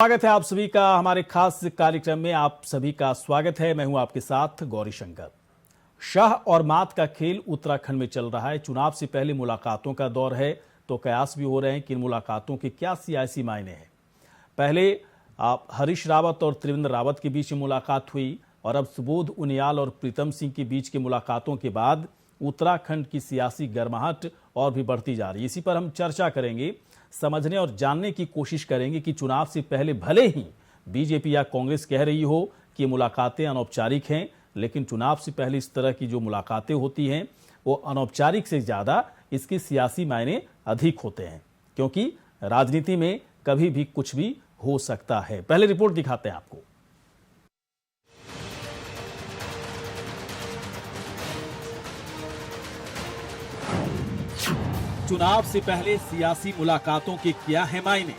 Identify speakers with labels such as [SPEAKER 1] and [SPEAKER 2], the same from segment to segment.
[SPEAKER 1] स्वागत है आप सभी का हमारे खास कार्यक्रम में। आप सभी का स्वागत है। मैं हूं आपके साथ गौरी शंकर। शाह और मात का खेल उत्तराखंड में चल रहा है। चुनाव से पहले मुलाकातों का दौर है, तो कयास भी हो रहे हैं कि इन मुलाकातों के क्या सियासी मायने हैं। पहले हरीश रावत और त्रिवेंद्र रावत के बीच में मुलाकात हुई और अब सुबोध उनियाल और प्रीतम सिंह के बीच की मुलाकातों के बाद उत्तराखंड की सियासी गर्माहट और भी बढ़ती जा रही है। इसी पर हम चर्चा करेंगे, समझने और जानने की कोशिश करेंगे कि चुनाव से पहले भले ही बीजेपी या कांग्रेस कह रही हो कि मुलाकातें अनौपचारिक हैं, लेकिन चुनाव से पहले इस तरह की जो मुलाकातें होती हैं वो अनौपचारिक से ज़्यादा इसके सियासी मायने अधिक होते हैं, क्योंकि राजनीति में कभी भी कुछ भी हो सकता है। पहले रिपोर्ट दिखाते हैं आपको। चुनाव से पहले सियासी मुलाकातों के क्या है मायने।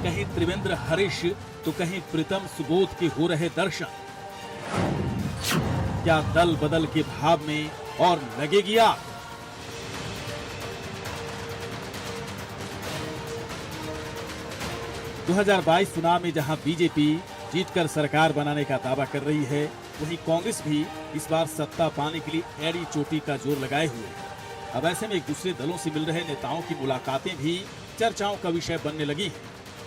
[SPEAKER 1] कहीं त्रिवेंद्र हरीश तो कहीं प्रीतम सुबोध के हो रहे दर्शन। क्या दल बदल के भाव में और लगेगी आग। – 2022 चुनाव में जहां बीजेपी जीतकर सरकार बनाने का दावा कर रही है, वहीं कांग्रेस भी इस बार सत्ता पाने के लिए एड़ी चोटी का जोर लगाए हुए है। अब ऐसे में एक दूसरे दलों से मिल रहे नेताओं की मुलाकातें भी चर्चाओं का विषय बनने लगी हैं।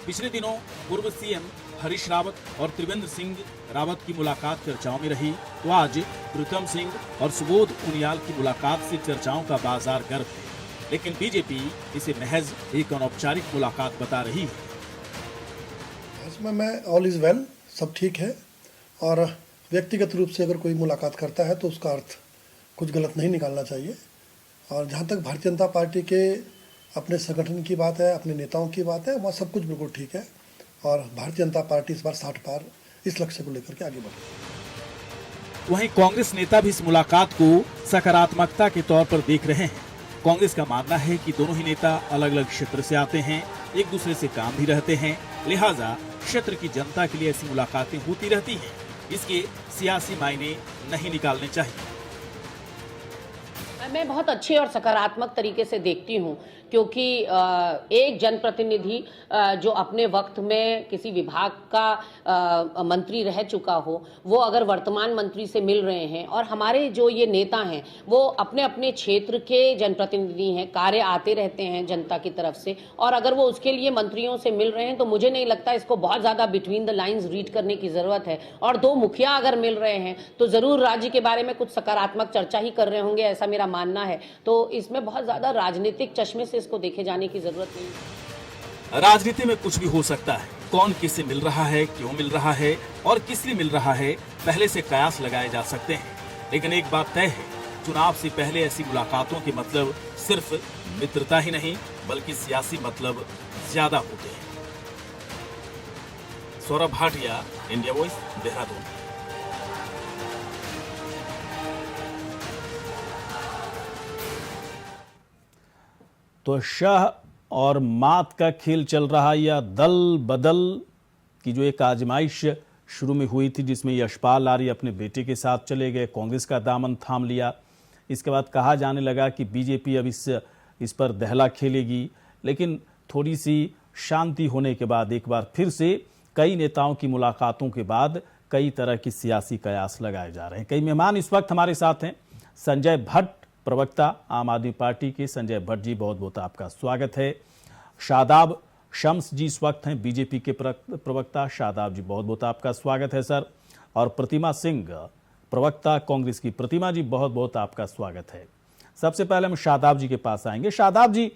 [SPEAKER 1] पिछले दिनों पूर्व सीएम हरीश रावत और त्रिवेंद्र सिंह रावत की मुलाकात चर्चाओं में रही, तो आज प्रीतम सिंह और सुबोध उनियाल की मुलाकात से चर्चाओं का बाजार गर्म है। लेकिन बीजेपी इसे महज एक अनौपचारिक मुलाकात बता रही है।
[SPEAKER 2] इसमें मैं ऑल इज वेल, सब ठीक है, और व्यक्तिगत रूप से अगर कोई मुलाकात करता है तो उसका अर्थ कुछ गलत नहीं निकालना चाहिए। और जहाँ तक भारतीय जनता पार्टी के अपने संगठन की बात है, अपने नेताओं की बात है, वह सब कुछ बिल्कुल ठीक है और भारतीय जनता पार्टी इस बार 60 पार इस लक्ष्य को लेकर के आगे बढ़ी।
[SPEAKER 1] वहीं कांग्रेस नेता भी इस मुलाकात को सकारात्मकता के तौर पर देख रहे हैं। कांग्रेस का मानना है कि दोनों ही नेता अलग अलग क्षेत्र से आते हैं, एक दूसरे से काम भी रहते हैं, लिहाजा क्षेत्र की जनता के लिए ऐसी मुलाकातें होती रहती हैं। इसके सियासी मायने नहीं निकालने चाहिए।
[SPEAKER 3] मैं बहुत अच्छे और सकारात्मक तरीके से देखती हूँ, क्योंकि एक जनप्रतिनिधि जो अपने वक्त में किसी विभाग का मंत्री रह चुका हो, वो अगर वर्तमान मंत्री से मिल रहे हैं, और हमारे जो ये नेता हैं वो अपने अपने क्षेत्र के जनप्रतिनिधि हैं, कार्य आते रहते हैं जनता की तरफ से, और अगर वो उसके लिए मंत्रियों से मिल रहे हैं तो मुझे नहीं लगता इसको बहुत ज़्यादा बिटवीन द लाइन्स रीड करने की ज़रूरत है। और दो मुखिया अगर मिल रहे हैं तो ज़रूर राज्य के बारे में कुछ सकारात्मक चर्चा ही कर रहे होंगे, ऐसा मेरा मानना है। तो इसमें बहुत ज़्यादा राजनीतिक चश्मे से इसको देखे जाने की जरूरत नहीं।
[SPEAKER 1] राजनीति में कुछ भी हो सकता है। कौन किससे मिल रहा है, क्यों मिल रहा है और किस लिए मिल रहा है, पहले से कयास लगाए जा सकते हैं। लेकिन एक बात तय है, चुनाव से पहले ऐसी मुलाकातों के मतलब सिर्फ मित्रता ही नहीं बल्कि सियासी मतलब ज्यादा होते हैं। Saurabh Bhatia, India voice, Dehradun. तो शाह और मात का खेल चल रहा, या दल बदल की जो एक आजमाइश शुरू में हुई थी, जिसमें यशपाल आर्य अपने बेटे के साथ चले गए, कांग्रेस का दामन थाम लिया। इसके बाद कहा जाने लगा कि बीजेपी अब इस पर दहला खेलेगी, लेकिन थोड़ी सी शांति होने के बाद एक बार फिर से कई नेताओं की मुलाकातों के बाद कई तरह की सियासी कयास लगाए जा रहे हैं। कई मेहमान इस वक्त हमारे साथ हैं। संजय भट्ट, प्रवक्ता आम आदमी पार्टी के। संजय भट्ट जी, बहुत बहुत आपका स्वागत है। शादाब शम्स जी इस वक्त हैं बीजेपी के प्रवक्ता। शादाब जी, बहुत बहुत आपका स्वागत है सर। और प्रतिमा सिंह, प्रवक्ता कांग्रेस की। प्रतिमा जी, बहुत बहुत आपका स्वागत है। सबसे पहले हम शादाब जी के पास आएंगे। शादाब जी,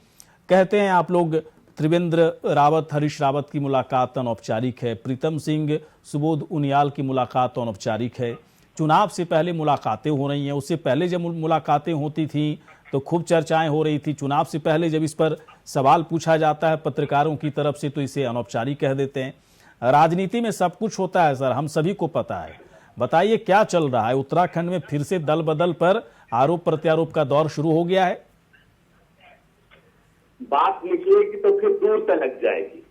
[SPEAKER 1] कहते हैं आप लोग त्रिवेंद्र रावत, हरीश रावत की मुलाकात अनौपचारिक है, प्रीतम सिंह, सुबोध उनियाल की मुलाकात अनौपचारिक है। चुनाव से पहले मुलाकातें हो रही हैं, उससे पहले जब मुलाकातें होती थीं तो खूब चर्चाएं हो रही थी। चुनाव से पहले जब इस पर सवाल पूछा जाता है पत्रकारों की तरफ से तो इसे अनौपचारिक कह देते हैं। राजनीति में सब कुछ होता है सर, हम सभी को पता है। बताइए क्या चल रहा है उत्तराखंड में? फिर से दल बदल पर आरोप प्रत्यारोप का दौर शुरू हो गया है।
[SPEAKER 4] बात निकलेगी तो फिर दूर तक जाएगी।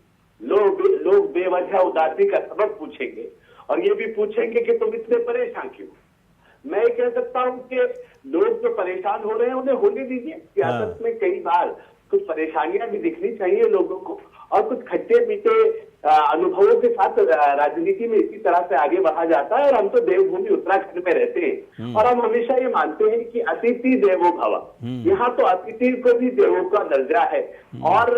[SPEAKER 4] लोग बेवजह उदासी का सबब पूछेंगे और ये भी पूछेंगे कि तुम इतने परेशान क्यों। मैं ये कह सकता हूँ कि लोग जो परेशान हो रहे हैं उन्हें होने दीजिए। सियासत में कई बार कुछ परेशानियां भी दिखनी चाहिए लोगों को, और कुछ खट्टे मीठे अनुभवों के साथ राजनीति में इसी तरह से आगे बढ़ा जाता है। और हम तो देवभूमि उत्तराखंड में रहते हैं और हम हमेशा ये मानते हैं कि अतिथि देवो भव। यहाँ तो अतिथि को भी देवों का दर्जा है और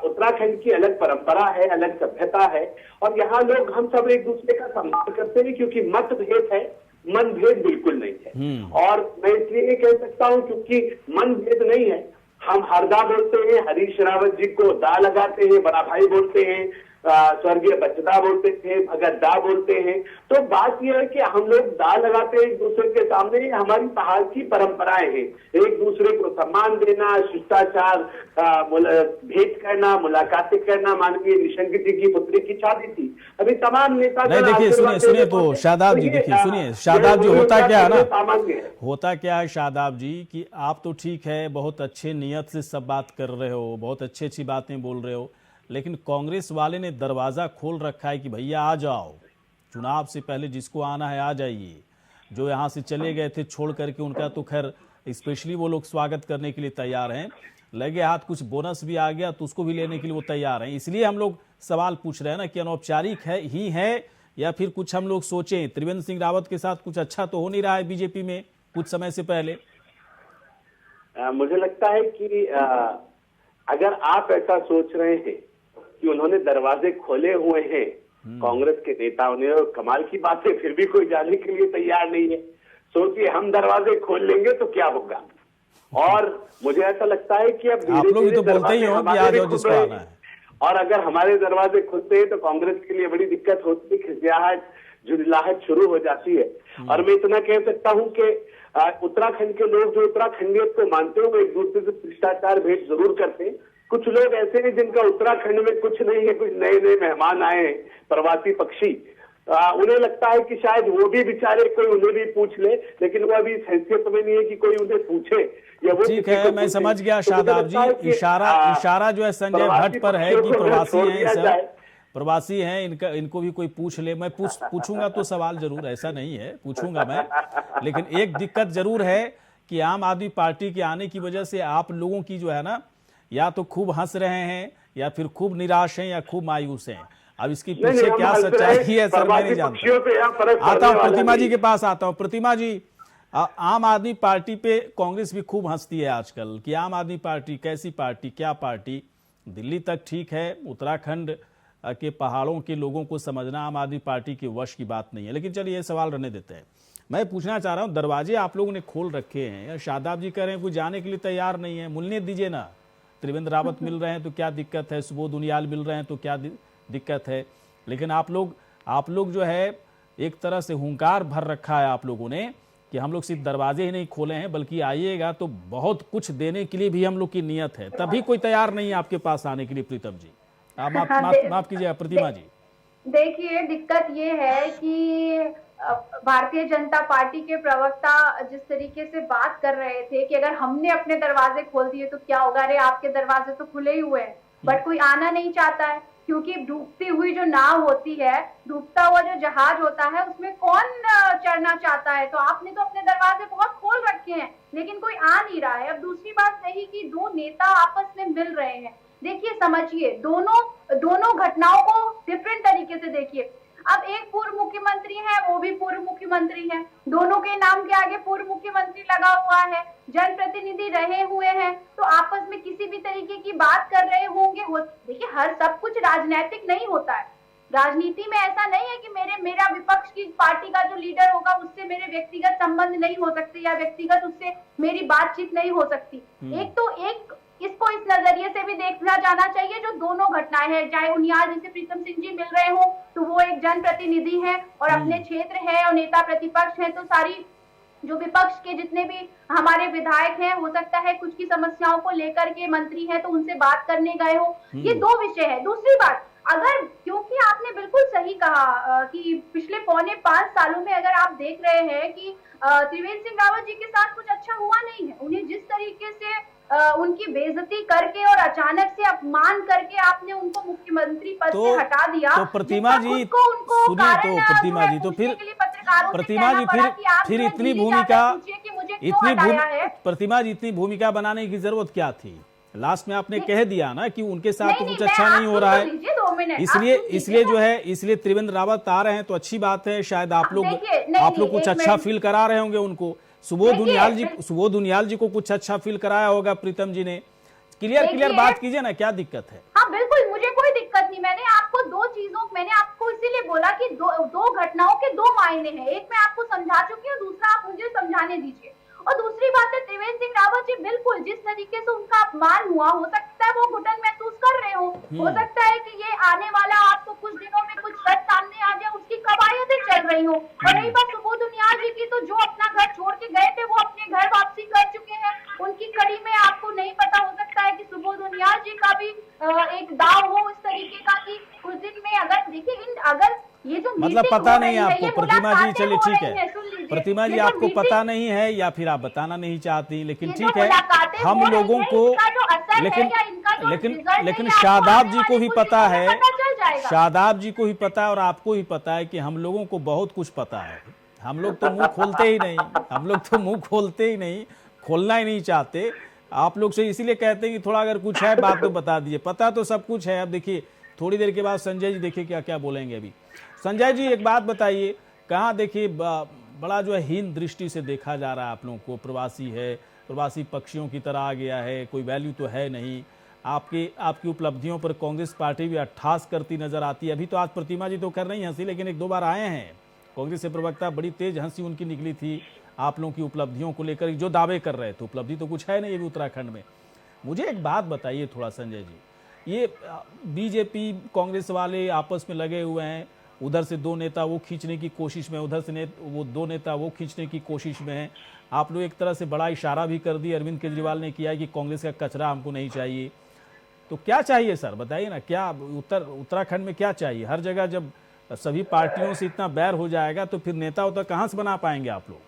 [SPEAKER 4] उत्तराखंड की अलग परंपरा है, अलग सभ्यता है और यहाँ लोग हम सब एक दूसरे का सम्मान करते हैं क्योंकि मतभेद है, मनभेद बिल्कुल नहीं है। और मैं इसलिए ये कह सकता हूँ क्योंकि मनभेद नहीं है, हम हरदा बोलते हैं, हरीश रावत जी को दा लगाते हैं, बड़ा भाई बोलते हैं, स्वर्गीय बचदा बोलते थे, भगत दा बोलते हैं। तो बात यह है कि हम लोग दा लगाते हैं एक दूसरे के सामने, हमारी पहाड़ की परंपराएं हैं, एक दूसरे को सम्मान देना, शिष्टाचार, भेंट करना, मुलाकातें करना। माननीय निशंक जी की पुत्री की शादी थी, अभी तमाम नेता
[SPEAKER 1] नहीं देखिए, सुनिए तो शादाब जी, देखिए सुनिए शादाब जी, होता क्या है ना, होता क्या है शादाब जी कि आप तो ठीक है, बहुत अच्छे नियत से सब बात कर रहे हो, बहुत अच्छी अच्छी बातें बोल रहे हो, लेकिन कांग्रेस वाले ने दरवाजा खोल रखा है कि भैया आ जाओ, चुनाव से पहले जिसको आना है आ जाइए। जो यहाँ से चले गए थे छोड़ करके, उनका तो खैर स्पेशली वो लोग स्वागत करने के लिए तैयार हैं, लगे हाथ कुछ बोनस भी आ गया तो उसको भी लेने के लिए वो तैयार हैं। इसलिए हम लोग सवाल पूछ रहे हैं ना कि अनौपचारिक है या फिर कुछ हम लोग सोचें। त्रिवेंद्र सिंह रावत के साथ कुछ अच्छा तो हो नहीं रहा है बीजेपी में कुछ समय से पहले।
[SPEAKER 4] मुझे लगता है कि अगर आप ऐसा सोच रहे हैं कि उन्होंने दरवाजे खोले हुए हैं कांग्रेस के नेताओं ने, और कमाल की बात है फिर भी कोई जाने के लिए तैयार नहीं है। सोचिए हम दरवाजे खोल लेंगे तो क्या होगा। और मुझे ऐसा लगता है कि अब
[SPEAKER 1] आप लोग तो बोलते ही हो कि आ जाओ जिसको आना है,
[SPEAKER 4] और अगर हमारे दरवाजे खुलते हैं तो कांग्रेस के लिए बड़ी दिक्कत होती है, खिसियाहट, जुड़लाहट शुरू हो जाती है। और मैं इतना कह सकता हूं कि उत्तराखंड के लोग जो उत्तराखंडियत को मानते हैं वो एक दूसरे से शिष्टाचार भेंट जरूर करते हैं। कुछ लोग ऐसे हैं जिनका उत्तराखंड में कुछ नहीं है, कुछ नए नए मेहमान आए हैं, प्रवासी पक्षी, उन्हें लगता है कि शायद वो भी बेचारे कोई उन्हें भी पूछ ले, लेकिन वो अभी इस हैसियत में नहीं है कि कोई उन्हें पूछे या वो।
[SPEAKER 1] ठीक है, मैं समझ गया शादाब जी, इशारा जो है संजय भट्ट पर है कि प्रवासी हैं, सब प्रवासी हैं, इनको भी कोई पूछ ले। मैं पूछूंगा तो सवाल जरूर, ऐसा नहीं है, पूछूंगा मैं, लेकिन एक दिक्कत जरूर है कि आम आदमी पार्टी के आने की वजह से आप लोगों की जो है ना, या तो खूब हंस रहे हैं या फिर खूब निराश हैं या खूब मायूस हैं। अब इसकी पीछे क्या सच्चाई है सर मैं नहीं जानता। आता हूं प्रतिमा जी के पास आता हूं। प्रतिमा जी, आम आदमी पार्टी पे कांग्रेस भी खूब हंसती है आजकल कि आम आदमी पार्टी कैसी पार्टी, क्या पार्टी। दिल्ली तक ठीक है, उत्तराखंड के पहाड़ों के लोगों को समझना आम आदमी पार्टी के वश की बात नहीं है, लेकिन चलिए ये सवाल रहने देते हैं। मैं पूछना चाह रहा हूं, दरवाजे आप लोगों ने खोल रखे हैं, शादाब जी कह रहे हैं कोई जाने के लिए तैयार नहीं है, मिलने दीजिए ना। त्रिवेंद्र रावत मिल रहे हैं तो क्या दिक्कत है, सुबोध उनियाल मिल रहे हैं तो क्या दिक्कत है, लेकिन आप लोग जो है एक तरह से हुंकार भर रखा है आप लोगों ने कि हम लोग सिर्फ दरवाजे ही नहीं खोले हैं बल्कि आइएगा तो बहुत कुछ देने के लिए भी हम लोग की नियत है, तभी कोई तैयार नहीं है आपके पास आने के लिए। प्रीतम जी, आप माफ कीजिएगा प्रतिमा जी।
[SPEAKER 5] देखिए, दिक्कत ये है कि भारतीय जनता पार्टी के प्रवक्ता जिस तरीके से बात कर रहे थे कि अगर हमने अपने दरवाजे खोल दिए तो क्या होगा, अरे आपके दरवाजे तो खुले ही हुए हैं, बट कोई आना नहीं चाहता है क्योंकि डूबती हुई जो नाव होती है, डूबता हुआ जो जहाज होता है, उसमें कौन चढ़ना चाहता है। तो आपने तो अपने दरवाजे बहुत खोल रखे हैं लेकिन कोई आ नहीं रहा है। अब दूसरी बात रही कि दो नेता आपस में मिल रहे हैं, देखिए समझिए, दोनों घटनाओं को डिफरेंट तरीके से देखिए। अब एक पूर्व मुख्यमंत्री है, वो भी पूर्व मुख्यमंत्री है, दोनों के नाम के आगे पूर्व मुख्यमंत्री लगा हुआ है, जनप्रतिनिधि रहे हुए हैं, तो आपस में किसी भी तरीके की बात कर रहे होंगे। देखिए, हर सब कुछ राजनीतिक नहीं होता है। राजनीति में ऐसा नहीं है कि मेरा विपक्ष की पार्टी का जो लीडर होगा उससे मेरे व्यक्तिगत संबंध नहीं हो सकते या व्यक्तिगत उससे मेरी बातचीत नहीं हो सकती। इसको इस नजरिए से भी देखा जाना चाहिए जो दोनों घटनाएं हैं, चाहे उनियाल जी से प्रीतम सिंह जी मिल रहे हो तो वो एक जनप्रतिनिधि है और अपने क्षेत्र है और नेता प्रतिपक्ष है, तो सारी जो विपक्ष के जितने भी हमारे विधायक हैं, हो सकता है कुछ की समस्याओं को लेकर के मंत्री हैं तो उनसे बात करने गए हो, ये दो विषय है। दूसरी बात, अगर क्योंकि आपने बिल्कुल सही कहा कि पिछले 4.5 सालों में अगर आप देख रहे हैं कि त्रिवेंद्र सिंह रावत जी के साथ कुछ अच्छा हुआ नहीं है, उन्हें जिस तरीके से उनकी बेइज्जती करके और अचानक से अपमान करके आपने उनको मुख्यमंत्री पद से हटा दिया।
[SPEAKER 1] तो प्रतिमा जी सुनिए, तो प्रतिमा जी तो फिर प्रतिमा जी फिर इतनी भूमिका प्रतिमा जी इतनी भूमिका बनाने की जरूरत क्या थी? लास्ट में आपने कह दिया ना कि उनके साथ तो कुछ
[SPEAKER 5] नहीं,
[SPEAKER 1] अच्छा
[SPEAKER 5] मैं
[SPEAKER 1] नहीं हो रहा
[SPEAKER 5] आप सुन लीजिए 2 मिनट,
[SPEAKER 1] है,
[SPEAKER 5] आप
[SPEAKER 1] इसलिए
[SPEAKER 5] सुन लीजिए
[SPEAKER 1] इसलिए जो
[SPEAKER 5] ना।
[SPEAKER 1] है, इसलिए त्रिवेंद्र रावत आ रहे हैं तो अच्छी बात है। शायद आप लोग
[SPEAKER 5] देखिए, नहीं,
[SPEAKER 1] कुछ
[SPEAKER 5] एक
[SPEAKER 1] अच्छा
[SPEAKER 5] मिनट।
[SPEAKER 1] फील करा रहे होंगे उनको। सुबोध
[SPEAKER 5] देखिए,
[SPEAKER 1] दुनियाल जी को कुछ अच्छा फील कराया होगा प्रीतम जी ने। क्लियर
[SPEAKER 5] देखिए,
[SPEAKER 1] बात कीजिए ना, क्या दिक्कत है?
[SPEAKER 5] हाँ बिल्कुल, मुझे कोई दिक्कत नहीं। मैंने आपको इसीलिए बोला कि दो घटनाओं के 2 मायने हैं। एक मैं आपको समझा चुकी हूँ, दूसरा आप मुझे समझाने दीजिए। और दूसरी बात है, त्रिवेंद्र सिंह रावत जी बिल्कुल जिस तरीके से उनका अपमान हुआ, हो सकता है वो घुटन महसूस कर रहे हो सकता है कि ये आने वाला आपको कुछ दिनों में कुछ सच सामने आ जाए, उसकी कवायदें चल रही हो। और रही बात सुबोध उनियाल जी की, तो जो अपना घर छोड़ के गए थे वो अपने घर वापसी कर चुके हैं। उनकी कड़ी में आपको नहीं पता, हो सकता है कि सुबोध उनियाल जी का भी एक दाव हो इस तरीके का कि कुछ दिन में अगर देखिए अगर ये जो
[SPEAKER 1] मतलब
[SPEAKER 5] मीटिंग
[SPEAKER 1] पता
[SPEAKER 5] हो
[SPEAKER 1] नहीं
[SPEAKER 5] रही है,
[SPEAKER 1] आपको
[SPEAKER 5] ये
[SPEAKER 1] प्रतिमा जी,
[SPEAKER 5] मुलाकातें
[SPEAKER 1] चलिए
[SPEAKER 5] हो
[SPEAKER 1] ठीक
[SPEAKER 5] रही
[SPEAKER 1] है।
[SPEAKER 5] हैं, सुन लीजिए।
[SPEAKER 1] प्रतिमा जी
[SPEAKER 5] ये जो
[SPEAKER 1] आपको
[SPEAKER 5] मीटिंग-
[SPEAKER 1] पता नहीं है या फिर आप बताना नहीं चाहती, लेकिन
[SPEAKER 5] ये जो
[SPEAKER 1] ठीक है,
[SPEAKER 5] मुलाकातें
[SPEAKER 1] हम
[SPEAKER 5] हो रही
[SPEAKER 1] लोगों
[SPEAKER 5] हैं,
[SPEAKER 1] को
[SPEAKER 5] इसका जो असर है
[SPEAKER 1] लेकिन
[SPEAKER 5] या इनका जो
[SPEAKER 1] लेकिन
[SPEAKER 5] रिजल्ट है,
[SPEAKER 1] लेकिन
[SPEAKER 5] ये आपको
[SPEAKER 1] शादाब
[SPEAKER 5] आने
[SPEAKER 1] जी को
[SPEAKER 5] वाले
[SPEAKER 1] भी
[SPEAKER 5] कुछ
[SPEAKER 1] पता
[SPEAKER 5] दिनों में
[SPEAKER 1] है,
[SPEAKER 5] पता चल जाएगा।
[SPEAKER 1] शादाब जी को भी पता है और आपको भी पता है कि हम लोगों को बहुत कुछ पता है। हम लोग तो मुंह खोलते ही नहीं, हम लोग तो मुंह खोलते ही नहीं, खोलना ही नहीं चाहते। आप लोग से इसीलिए कहते हैं कि थोड़ा अगर कुछ है बात तो बता दीजिए। पता तो सब कुछ है। अब देखिए थोड़ी देर के बाद संजय जी देखिए क्या क्या बोलेंगे। अभी संजय जी एक बात बताइए, कहाँ देखिए बड़ा जो है हीन दृष्टि से देखा जा रहा है आप लोगों को। प्रवासी है, प्रवासी पक्षियों की तरह आ गया है, कोई वैल्यू तो है नहीं। आपकी उपलब्धियों पर कांग्रेस पार्टी भी अट्ठास करती नजर आती है। अभी तो आज प्रतिमा जी तो कर रही हंसी, लेकिन 1-2 बार आए हैं कांग्रेस से प्रवक्ता, बड़ी तेज हंसी उनकी निकली थी आप लोगों की उपलब्धियों को लेकर, जो दावे कर रहे थे। उपलब्धि तो कुछ है नहीं अभी उत्तराखंड में। मुझे एक बात बताइए थोड़ा संजय जी, ये बीजेपी कांग्रेस वाले आपस में लगे हुए हैं, उधर से 2 नेता वो खींचने की कोशिश में, उधर से वो 2 नेता वो खींचने की कोशिश में हैं। आप लोग एक तरह से बड़ा इशारा भी कर दिया, अरविंद केजरीवाल ने किया है कि कांग्रेस का कचरा हमको नहीं चाहिए। तो क्या चाहिए सर, बताइए ना, क्या उत्तराखंड में क्या चाहिए? हर जगह जब सभी पार्टियों से इतना बैर हो जाएगा तो फिर नेता उतर कहाँ से बना पाएंगे आप लोग?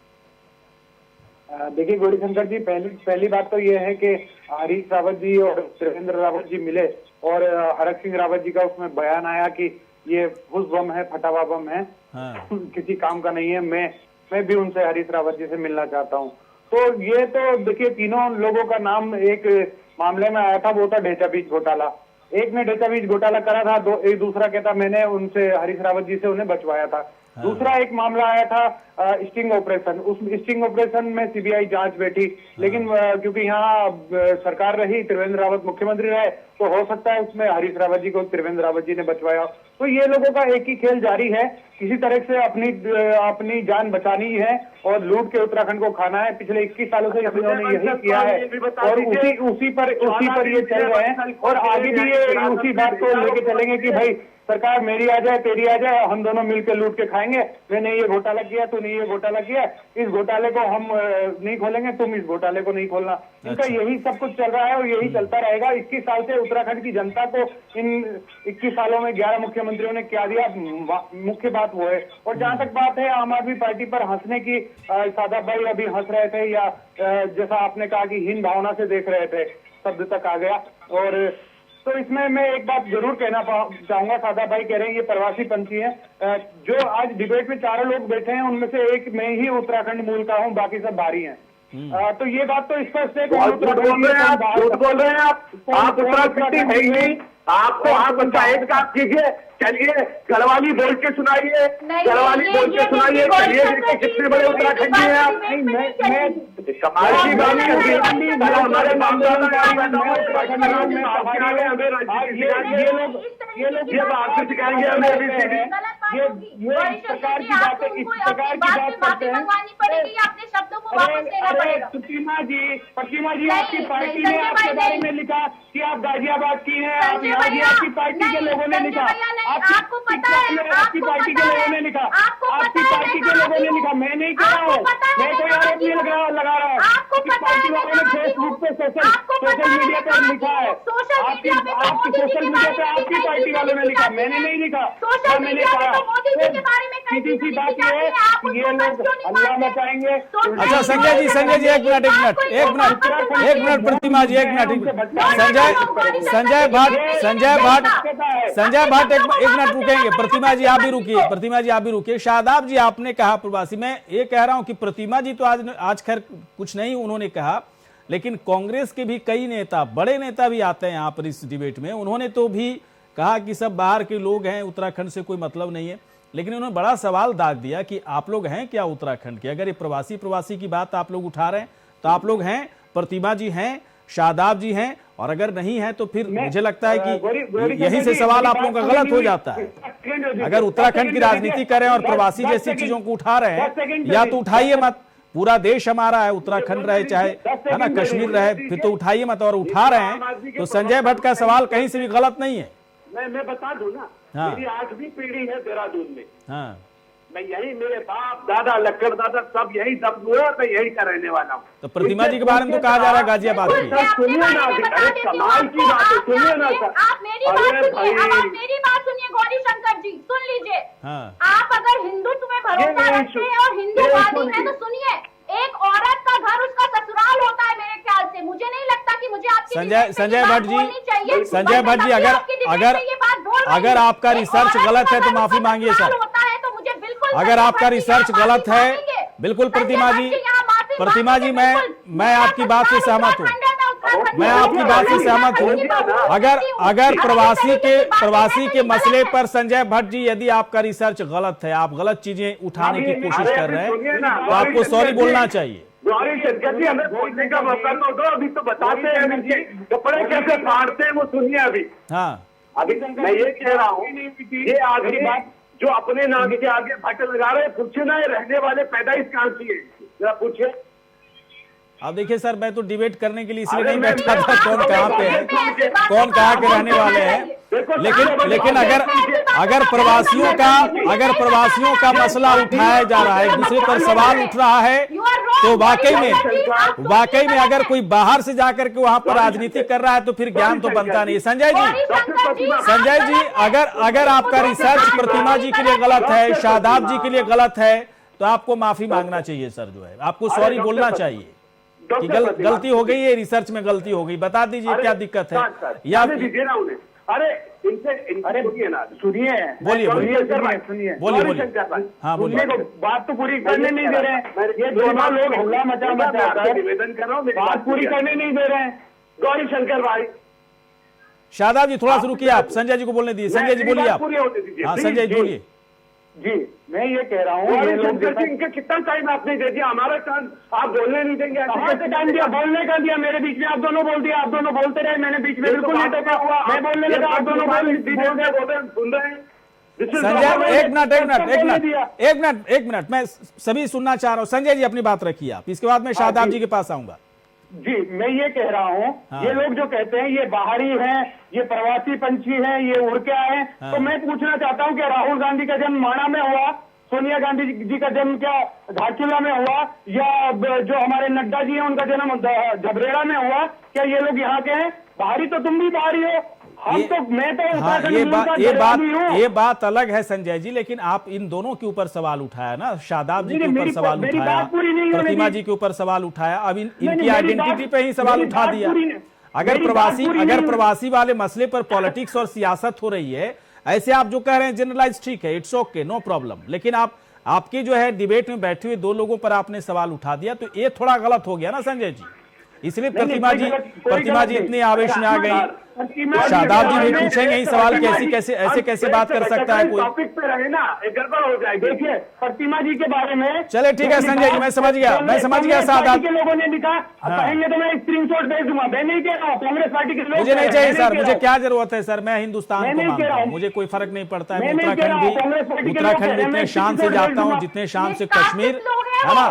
[SPEAKER 6] देखिए गौरीशंकर जी, पहली बात तो ये है कि हरीश रावत जी और त्रिवेंद्र रावत जी मिले और हरक सिंह रावत जी का उसमें बयान आया कि ये फुस बम है, फटावा बम है,
[SPEAKER 1] हाँ।
[SPEAKER 6] किसी काम का नहीं है। मैं भी उनसे हरीश रावत जी से मिलना चाहता हूँ। तो ये तो देखिए तीनों लोगों का नाम एक मामले में आया था, वो था ढेचा बीज घोटाला। एक ने ढेचा बीज घोटाला करा था, एक दूसरा कहता मैंने उनसे हरीश रावत जी से उन्हें बचवाया था। दूसरा एक मामला आया था स्टिंग ऑपरेशन। उस स्टिंग ऑपरेशन में सीबीआई जांच बैठी, लेकिन क्योंकि यहाँ सरकार रही, त्रिवेंद्र रावत मुख्यमंत्री रहे, तो हो सकता है उसमें हरीश रावत जी को त्रिवेंद्र रावत जी ने बचवाया। तो ये लोगों का एक ही खेल जारी है, किसी तरह से अपनी जान बचानी है और लूट के उत्तराखंड को खाना है। पिछले 21 सालों से इन्होंने यही किया है और उसी पर ये चल रहे हैं और आगे भी ये उसी बात को लेके चलेंगे कि भाई सरकार मेरी आ जाए, तेरी आ जाए, हम दोनों मिलकर लूट के खाएंगे। मैंने ये घोटाला किया, तूने ये घोटाला किया, इस घोटाले को हम नहीं खोलेंगे, तुम इस घोटाले को नहीं खोलना। इनका यही सब कुछ चल रहा है और यही चलता रहेगा। 21 साल से उत्तराखंड की जनता को इन 21 सालों में 11 मुख्यमंत्रियों ने क्या दिया, मुख्य बात वो है। और जहां तक बात है आम आदमी पार्टी पर हंसने की, सादा भाई अभी हंस रहे थे या जैसा आपने कहा कि हीन भावना से देख रहे थे, शब्द तक आ गया। और तो इसमें मैं एक बात जरूर कहना चाहूंगा, सादा भाई कह रहे हैं ये प्रवासी पंछी हैं। जो आज डिबेट में 4 लोग बैठे हैं उनमें से एक मैं ही उत्तराखंड मूल का हूं, बाकी सब बाहरी हैं। तो ये बात तो स्पष्ट है।
[SPEAKER 4] झूठ बोल रहे हैं आप उत्तराखंड है ही नहीं। आपको आप पंचायत का कीजिए, चलिए गढ़वाली बोल के सुनाइए, गढ़वाली बोल के सुनाइए, चलिए कितने बड़े उत्तराखंडी हैं आप। कमाल की बात करती है हमारे मामला ये बात से सिखाएंगे हमें
[SPEAKER 6] ये सरकार की बातें, इस प्रकार की बात करते हैं। प्रतिमा जी आपकी पार्टी ने आपके बारे में लिखा कि आप गाजियाबाद की हैं, आप यहाँ भी आपकी पार्टी के लोगों ने लिखा, आपकी पार्टी के लोगों ने लिखा, आपकी पार्टी के लोगों ने लिखा, मैं नहीं कह रहा हूँ, मैं कोई आरोप नहीं लगा रहा हूँ। आपकी पार्टी वालों ने फेसबुक पे सोशल मीडिया पर लिखा है, आपकी सोशल मीडिया पे आपकी पार्टी वालों ने लिखा, मैंने नहीं लिखा। मैंने कहा सीधी सी बात ये है कि ये लोग अल्लाह बचाएंगे।
[SPEAKER 1] अच्छा संजय जी एक मिनट प्रतिमा जी, एक मिनट संजय भट्ट एक मिनट रुकेंगे। प्रतिमा जी आप भी रुकिए। शादाब जी आपने कहा प्रवासी, मैं ये कह रहा हूं कि प्रतिमा जी तो आज खैर कुछ नहीं उन्होंने कहा, लेकिन कांग्रेस के भी कई नेता, बड़े नेता भी आते हैं यहाँ पर इस डिबेट में। उन्होंने तो भी कहा कि सब बाहर के लोग हैं, उत्तराखंड से कोई मतलब नहीं है। लेकिन उन्होंने बड़ा सवाल दाग दिया कि आप लोग हैं क्या उत्तराखंड के? अगर ये प्रवासी की बात आप लोग उठा रहे हैं तो आप लोग हैं, प्रतिमा जी हैं, शादाब जी हैं, और अगर नहीं है तो फिर मुझे लगता है कि यहीं से सवाल आप लोगों का गलत हो जाता है। अगर उत्तराखंड की राजनीति करें और प्रवासी जैसी चीजों को उठा रहे हैं, या तो उठाइए मत, पूरा देश हमारा है, उत्तराखंड रहे चाहे है ना कश्मीर रहे, फिर तो उठाइए मत। और उठा रहे हैं तो संजय भट्ट का सवाल कहीं से भी गलत नहीं है।
[SPEAKER 4] मैं बता दूं ना,
[SPEAKER 1] हाँ।
[SPEAKER 4] मेरी 8वीं पीढ़ी है देहरादून में।
[SPEAKER 1] हाँ,
[SPEAKER 4] मैं यही, मेरे बाप दादा लक्कर दादा सब यही दब हुए, मैं यही का रहने वाला हूँ।
[SPEAKER 1] तो प्रतिमा जी के बारे में तो कहा जा रहा है गाजियाबाद की।
[SPEAKER 4] सुनिए ना, अरे कमाल की बात है, सुनिए ना सर।
[SPEAKER 5] आप मेरी बात सुनिए, अब आप मेरी बात सुनिए गौरी शंकर जी, सुन लीजिए।
[SPEAKER 1] हाँ।
[SPEAKER 5] आप अगर हिंदुत्व में भरोसा रखते हैं और हिंदूवादी हैं तो सुनिए, एक औरत का घर उसका ससुराल होता है मेरे ख्याल से। मुझे नहीं लगता कि मुझे आपकी
[SPEAKER 1] संजय भट्ट जी, संजय भट्ट जी, अगर आपका रिसर्च गलत है तो माफी मांगिए सर। अगर आपका रिसर्च गलत है, बिल्कुल प्रतिमा जी, मैं आपकी बात से सहमत हूँ, मैं आपकी बात से सहमत हूँ। अगर प्रवासी के मसले पर संजय भट्ट जी, यदि आपका रिसर्च गलत है, आप गलत चीजें उठाने की कोशिश कर रहे हैं, तो आपको सॉरी बोलना चाहिए।
[SPEAKER 4] गौरी शंकर जी, हमें बोलने का मौका दो। अभी तो बताते हैं नीचे कपड़े कैसे फाड़ते हैं, वो सुनिए अभी।
[SPEAKER 1] हाँ,
[SPEAKER 4] अभी मैं ये कह रहा हूँ, ये आखिरी बात जो अपने नाम के आगे भट्ट लगा रहे हैं, पूछे ना, ये रहने वाले पैदाइश कहाँ की है, जरा पूछे।
[SPEAKER 1] अब देखिए सर, मैं तो डिबेट करने के लिए इसलिए नहीं बैठा था कौन कहाँ पे है, कौन कहाँ के रहने वाले हैं। लेकिन अगर प्रवासियों का मसला उठाया जा रहा है, एक दूसरे पर सवाल उठ रहा है, तो वाकई में अगर कोई बाहर से जाकर के वहां पर राजनीति कर रहा है तो फिर ज्ञान तो बनता नहीं। संजय जी, अगर आपका रिसर्च प्रतिमा जी के लिए गलत है, शादाब जी के लिए गलत है, तो आपको माफी मांगना चाहिए सर। जो है आपको सॉरी बोलना चाहिए कि गलती हो गई है, रिसर्च में गलती हो गई। बता दीजिए क्या दिक्कत है, या
[SPEAKER 4] अरे सुनिए ना, सुनिए,
[SPEAKER 1] बोलिए। हाँ बोलिए।
[SPEAKER 6] बात तो पूरी करने नहीं दे रहे हैं, ये दोनों लोग हल्ला मचा
[SPEAKER 4] निवेदन कर रहा हूँ,
[SPEAKER 6] बात पूरी करने नहीं दे रहे हैं।
[SPEAKER 4] गौरी शंकर भाई,
[SPEAKER 1] शादाब जी थोड़ा शुरू किया, आप संजय जी को बोलने दीजिए। संजय जी बोलिए आप। हाँ संजय जी बोलिए।
[SPEAKER 6] जी, मैं ये कह रहा हूँ, ये लोग
[SPEAKER 4] इनका कितना टाइम आपने दे दिया, हमारा टाइम आप बोलने नहीं देंगे।
[SPEAKER 6] कैसे टाइम दिया, बोलने का दिया, मेरे बीच में आप दोनों बोल दिया, आप दोनों बोलते रहे, मैंने बीच में बिल्कुल नहीं टोका हुआ, मैं बोलने लगा, आप दोनों
[SPEAKER 4] सुन रहे हैं।
[SPEAKER 1] संजय एक मिनट, मैं सभी सुनना चाह रहा हूँ। संजय जी अपनी बात रखिए आप, इसके बाद मैं शादाब जी के पास आऊंगा।
[SPEAKER 6] जी, मैं ये कह रहा हूँ,
[SPEAKER 1] हाँ।
[SPEAKER 6] ये लोग जो कहते हैं ये बाहरी हैं, ये प्रवासी पंछी हैं, ये उड़ के आए,
[SPEAKER 1] हाँ।
[SPEAKER 6] तो मैं पूछना चाहता हूँ कि राहुल गांधी का जन्म माणा में हुआ, सोनिया गांधी जी का जन्म क्या धारचूला में हुआ, या जो हमारे नड्डा जी हैं उनका जन्म झबरेड़ा में हुआ? क्या ये लोग यहाँ के हैं? बाहरी तो तुम भी बाहरी हो, हम तो, मैं तो
[SPEAKER 1] ये बात अलग है संजय जी, लेकिन आप इन दोनों के ऊपर सवाल उठाया ना, शादाब जी के ऊपर सवाल उठाया, प्रतिमा जी के ऊपर सवाल उठाया, अब इनकी आइडेंटिटी पे ही सवाल उठा दिया। अगर प्रवासी वाले मसले पर पॉलिटिक्स और सियासत हो रही है, ऐसे आप जो कह रहे हैं जनरलाइज, ठीक है, इट्स ओके, नो प्रॉब्लम। लेकिन आपके जो है डिबेट में बैठे हुए दो लोगों पर आपने सवाल उठा दिया, तो ये थोड़ा गलत हो गया ना संजय जी। इसलिए प्रतिमा जी इतने आवेश में आ गई। शादाब जी भी पूछेंगे ही सवाल, कैसे बात कर सकता है कोई।
[SPEAKER 4] टॉपिक पे रहे ना, एक गड़बड़ हो जाएगी।
[SPEAKER 6] देखिए, प्रतिमा जी के बारे में,
[SPEAKER 1] चले ठीक है संजय जी, मैं समझ गया शादाब
[SPEAKER 6] के लोगों ने लिखा, कहेंगे तो मैं स्क्रीनशॉट भेज दूंगा। मैं नहीं कह रहा हूँ कांग्रेस पार्टी के लोग,
[SPEAKER 1] मुझे नहीं चाहिए सर, मुझे क्या जरूरत है सर, मैं हिंदुस्तान को मानता हूँ, मुझे कोई फर्क नहीं पड़ता है। उत्तराखंड इतने शान से जाता हूँ जितने शान से कश्मीर, है ना।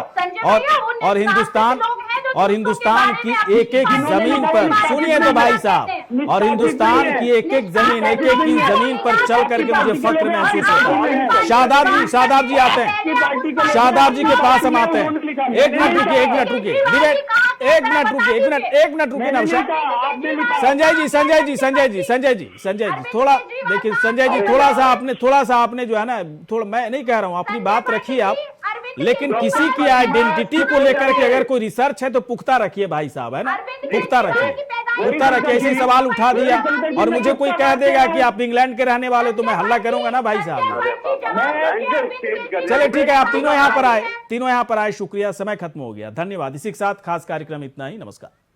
[SPEAKER 1] और हिंदुस्तान की एक एक जमीन पर, सुनिए तो भाई साहब, और हिंदुस्तान की एक एक इंच जमीन पर चल करके मुझे फख्र महसूस होता है। शादाब जी आते हैं, शादाब जी के पास हम आते हैं। एक मिनट रुकिए ना संजय जी, थोड़ा देखिए संजय जी, थोड़ा सा आपने जो है ना, थोड़ा, मैं नहीं कह रहा हूँ, अपनी बात रखिए आप, लेकिन किसी की आइडेंटिटी को लेकर के अगर कोई रिसर्च है तो पुख्ता रखिए भाई साहब, है ना, पुख्ता रखिए। उत्तर कैसे सवाल उठा दिया और मुझे कोई कह देगा कि आप इंग्लैंड के रहने वाले, तो मैं हल्ला करूंगा ना भाई साहब। चलिए ठीक है, आप तीनों यहाँ पर आए, शुक्रिया, समय खत्म हो गया, धन्यवाद। इसी के साथ खास कार्यक्रम इतना ही, नमस्कार।